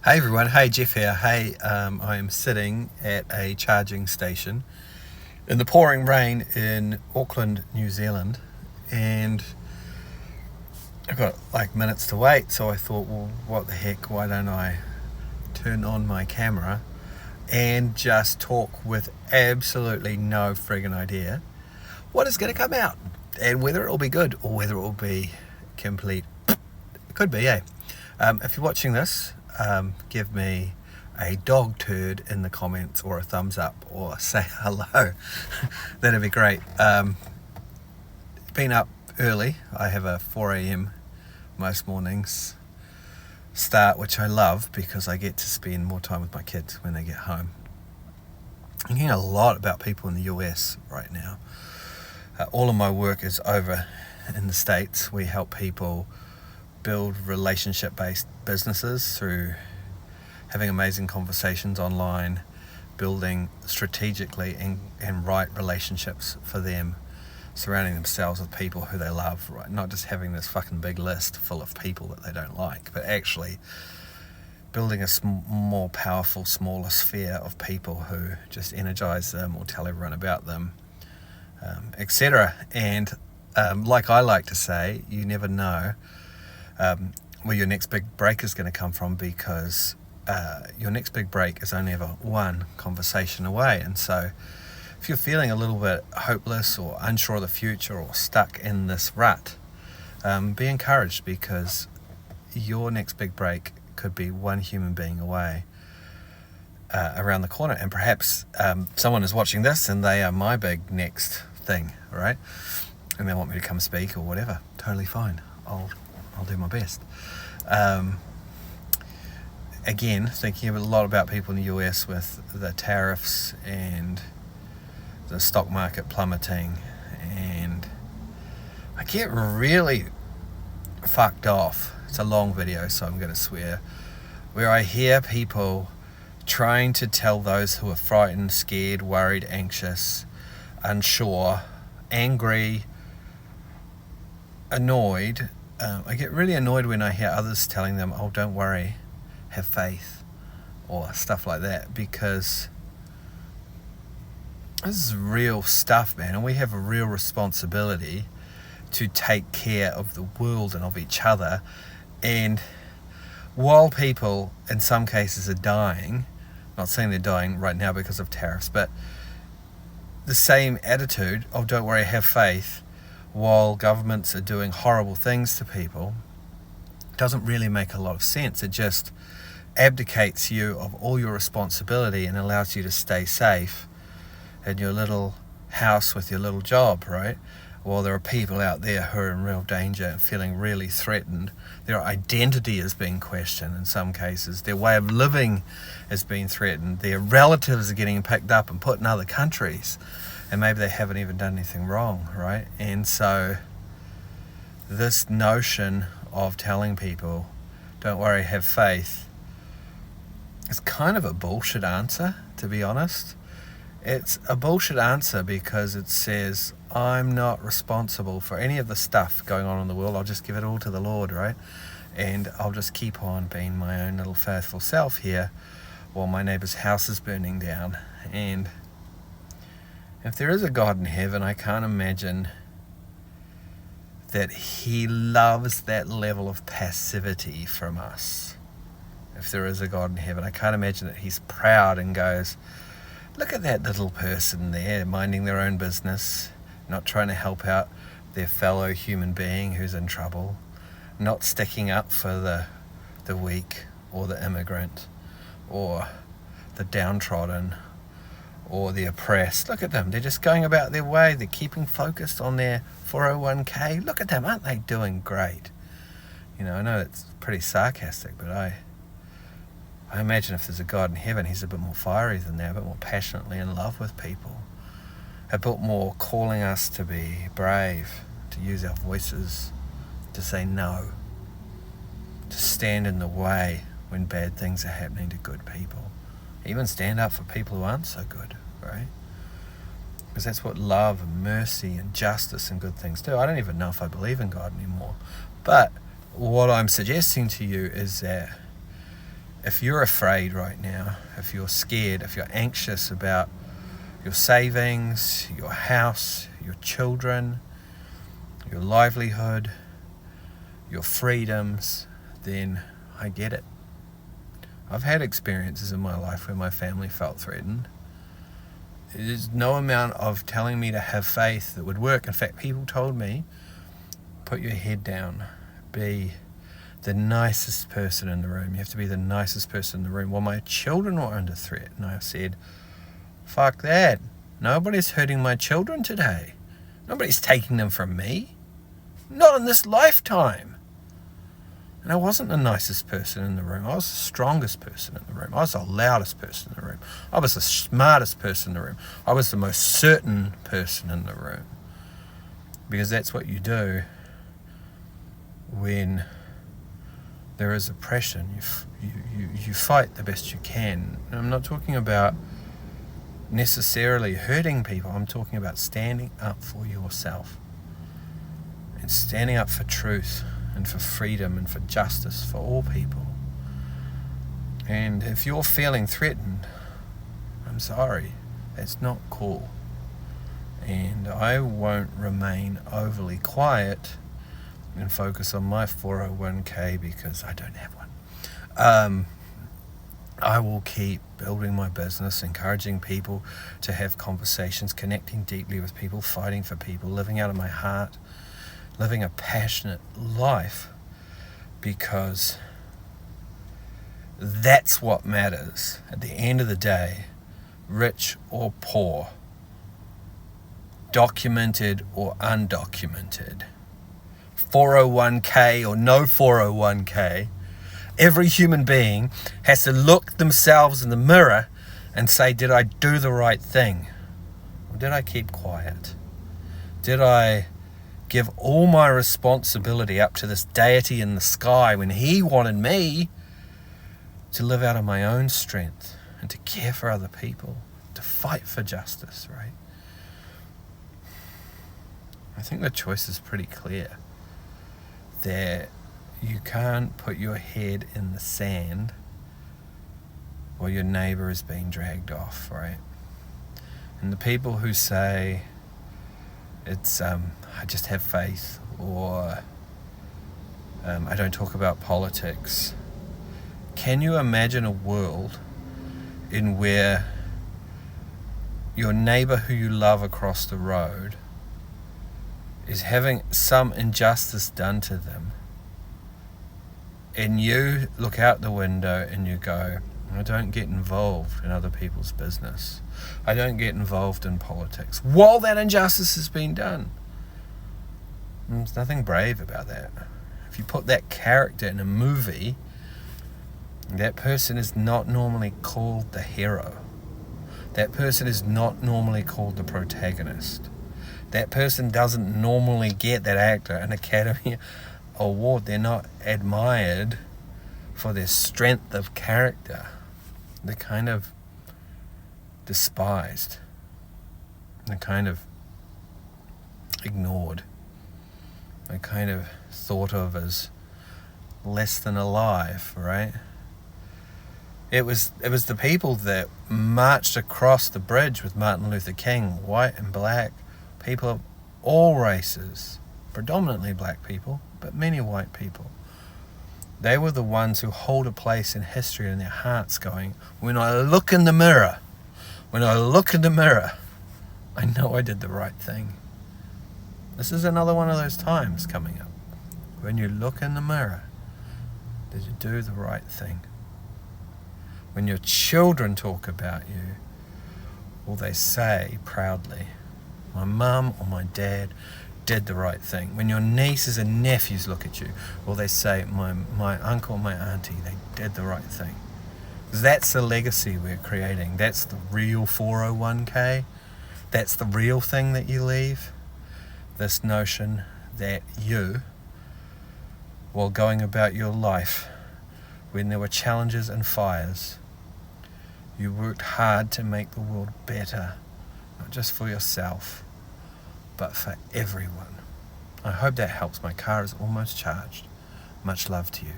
Hey everyone, hey Geoff here. Hey, I am sitting at a charging station in the pouring rain in Auckland, New Zealand, and I've got like minutes to wait, so I thought, well, what the heck, why don't I turn on my camera and just talk with absolutely no friggin' idea what is going to come out and whether it will be good or whether it will be complete. It could be, if you're watching this, give me a dog turd in the comments or a thumbs up or say hello. That'd be great. Been up early. I have a 4 a.m. most mornings start, which I love because I get to spend more time with my kids when they get home. I'm hearing a lot about people in the US right now. All of my work is over in the States. We help people build relationship-based businesses through having amazing conversations online, building strategically and right relationships for them, surrounding themselves with people who they love, right? Not just having this fucking big list full of people that they don't like, but actually building a more powerful, smaller sphere of people who just energize them or tell everyone about them, etc. And like I like to say, you never know where your next big break is going to come from, because your next big break is only ever one conversation away. And so if you're feeling a little bit hopeless or unsure of the future or stuck in this rut, be encouraged, because your next big break could be one human being away around the corner. And perhaps someone is watching this and they are my big next thing, right? And they want me to come speak or whatever. Totally fine. I'll do my best. Again, thinking a lot about people in the US with the tariffs and the stock market plummeting, and I get really fucked off. It's a long video, so I'm going to swear, where I hear people trying to tell those who are frightened, scared, worried, anxious, unsure, angry, annoyed. I get really annoyed when I hear others telling them, oh, don't worry, have faith, or stuff like that, because this is real stuff, man, and we have a real responsibility to take care of the world and of each other. And while people in some cases are dying, not saying they're dying right now because of tariffs, but the same attitude of don't worry, have faith, while governments are doing horrible things to people, doesn't really make a lot of sense. It just abdicates you of all your responsibility and allows you to stay safe in your little house with your little job, right? While there are people out there who are in real danger and feeling really threatened. Their identity is being questioned in some cases. Their way of living is being threatened. Their relatives are getting picked up and put in other countries, and maybe they haven't even done anything wrong, right? And so this notion of telling people, don't worry, have faith, is kind of a bullshit answer, to be honest. It's a bullshit answer because it says, I'm not responsible for any of the stuff going on in the world. I'll just give it all to the Lord, right? And I'll just keep on being my own little faithful self here while my neighbour's house is burning down. And if there is a God in heaven, I can't imagine that he loves that level of passivity from us. If there is a God in heaven, I can't imagine that he's proud and goes, look at that little person there minding their own business, not trying to help out their fellow human being who's in trouble, not sticking up for the weak or the immigrant or the downtrodden or the oppressed. Look at them. They're just going about their way. They're keeping focused on their 401k. Look at them. Aren't they doing great? You know, I know it's pretty sarcastic, but I imagine if there's a God in heaven, he's a bit more fiery than that, a bit more passionately in love with people, a bit more calling us to be brave, to use our voices, to say no, to stand in the way when bad things are happening to good people, even stand up for people who aren't so good, right? Because that's what love and mercy and justice and good things do. I don't even know if I believe in God anymore, but what I'm suggesting to you is that if you're afraid right now, if you're scared, if you're anxious about your savings, your house, your children, your livelihood, your freedoms, then I get it. I've had experiences in my life where my family felt threatened. There's no amount of telling me to have faith that would work. In fact, people told me, put your head down, be the nicest person in the room. You have to be the nicest person in the room. Well, my children were under threat, and I said, fuck that. Nobody's hurting my children today. Nobody's taking them from me. Not in this lifetime. And I wasn't the nicest person in the room. I was the strongest person in the room. I was the loudest person in the room. I was the smartest person in the room. I was the most certain person in the room. Because that's what you do when there is oppression. You fight the best you can. And I'm not talking about necessarily hurting people. I'm talking about standing up for yourself and standing up for truth and for freedom and for justice for all people. And if you're feeling threatened, I'm sorry, that's not cool. And I won't remain overly quiet and focus on my 401k because I don't have one. I will keep building my business, encouraging people to have conversations, connecting deeply with people, fighting for people, living out of my heart, living a passionate life, because that's what matters at the end of the day, rich or poor, documented or undocumented, 401k or no 401k. Every human being has to look themselves in the mirror and say, did I do the right thing? Or did I keep quiet? Did I give all my responsibility up to this deity in the sky when he wanted me to live out of my own strength and to care for other people, to fight for justice, right? I think the choice is pretty clear. That you can't put your head in the sand while your neighbour is being dragged off, right? And the people who say it's I just have faith, or I don't talk about politics. Can you imagine a world in where your neighbour who you love across the road is having some injustice done to them, and you look out the window and you go, I don't get involved in other people's business. I don't get involved in politics while that injustice has been done? There's nothing brave about that. If you put that character in a movie, that person is not normally called the hero. That person is not normally called the protagonist. That person doesn't normally get that actor an Academy Award. They're not admired for their strength of character. They're kind of despised. They're kind of ignored. They're kind of thought of as less than alive, right? It was the people that marched across the bridge with Martin Luther King, white and black, people of all races, predominantly black people, but many white people. They were the ones who hold a place in history in their hearts, going, when I look in the mirror, I know I did the right thing. This is another one of those times coming up. When you look in the mirror, did you do the right thing? When your children talk about you, will they say proudly, my mum or my dad did the right thing? When your nieces and nephews look at you, will they say, my uncle and my auntie, they did the right thing? Because that's the legacy we're creating. That's the real 401k. That's the real thing that you leave. This notion that you, while going about your life, when there were challenges and fires, you worked hard to make the world better, not just for yourself, but for everyone. I hope that helps. My car is almost charged. Much love to you.